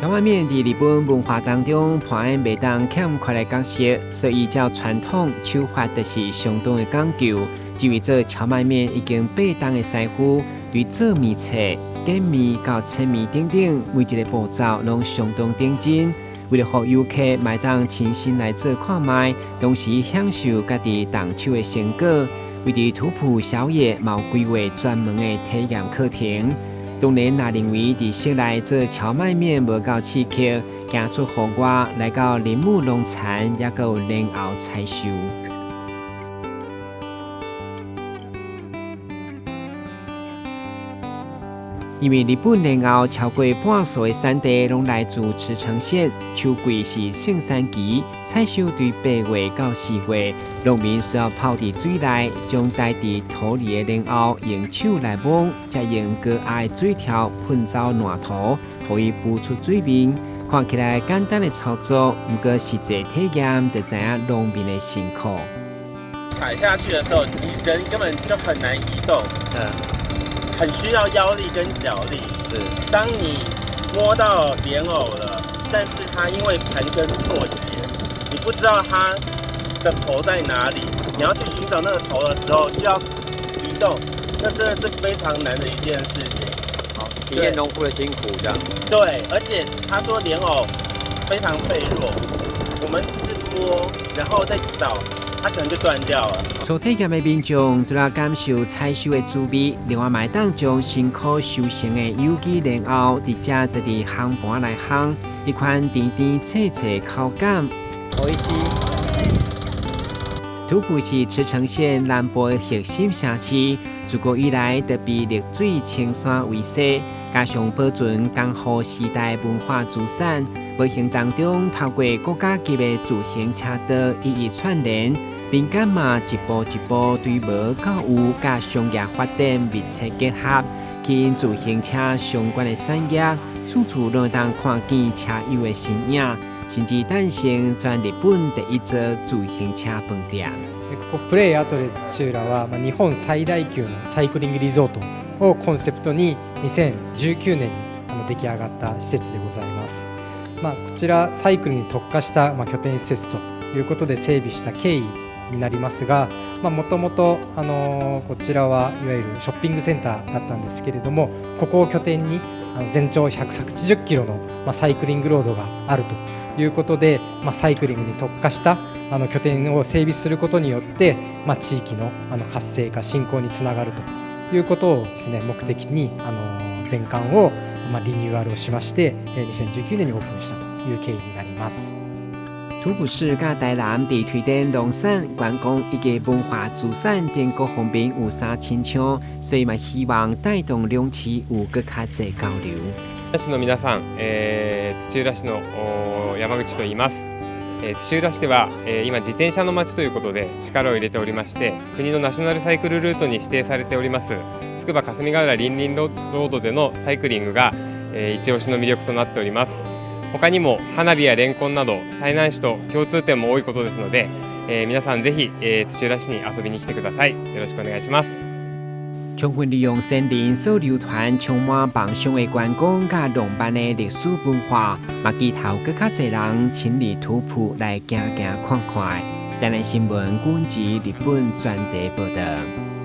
荞麦面伫日本文化当中扮演袂当欠缺的角色，所以照传统手法就是相当的讲究。至于做荞麦面已经8档的师傅，对做面册、擀面到切面等等，每一个步骤拢相当认真。为了让游客买当亲身来做看卖，同时享受家己动手的成果，为伫土埔宵夜嘛有规划专门的体验课程。当然，若认为伫室内做荞麦面无够刺激，行出户外来到林木农产，也有莲藕采收。因为日本莲藕超过半数的产地拢来自茨城县，秋季是盛产期，采收对8月到4月，农民需要泡伫水内，将待伫土里的莲藕用手来摸，再用高压的水条喷走烂土，予伊浮出水面。看起来简单的操作，不过实际体验就知影农民的辛苦。踩下去的时候，你人根本就很难移动。很需要腰力跟脚力。是，当你摸到莲藕了，但是它因为盘根错节，你不知道它的头在哪里，你要去寻找那个头的时候，需要移动，那真的是非常难的一件事情。好，体验农夫的辛苦这样。对，而且他说莲藕非常脆弱，我们只是摸，然后再找。它可能就断掉了。做体验的民众除了感受采收的滋味，另外买当将辛苦收成的有机莲藕，直接就伫烘盘来烘，一款甜甜脆脆口感。美味しい。土埔是茨城县南部的核心城市，自古以来特别绿水青山为势，加上保存江户时代文化资产。无形当中，透过国家级的自行车道一一串联，民间嘛一步一步对无到有甲商业发展密切结合，吸引自行车相关的产业，处处拢当看见车友的身影，甚至诞生全日本第一座自行車飯店。ここプレイアトレ土浦は日本最大級のサイクリングリゾートをコンセプトに2019年に出来上がった施設でございます。こちらサイクルに特化した拠点施設ということで整備した経緯になりますが、もともとこちらはいわゆるショッピングセンターだったんですけれども、ここを拠点に全長180キロのサイクリングロードがあるということで、サイクリングに特化した拠点を整備することによって、地域の活性化振興につながるということをですね目的に全館をリニューアルをしまして2019年にオープンしたという経緯になります。土埔市甲台南伫推展农产、观光以及文化资产等各方面有啥亲像，所以嘛希望带动两市有更加侪交流。市の皆さん、土浦市の山口と言います。土浦市では、今自転車の街ということで力を入れておりまして、国のナショナルサイクルルートに指定されておりますつくば霞ヶ浦りんりんロードでのサイクリングが、一押しの魅力となっております。他にも花火やレンコンなど台南市と共通点も多いことですので、皆さんぜひ、土浦市に遊びに来てください。よろしくお願いします。充分利用森林所流传充满梦想的观光甲浪漫的历史文化，嘛期头更较侪人亲历土埔来行行看看。台南新闻阮籍日本专题报道。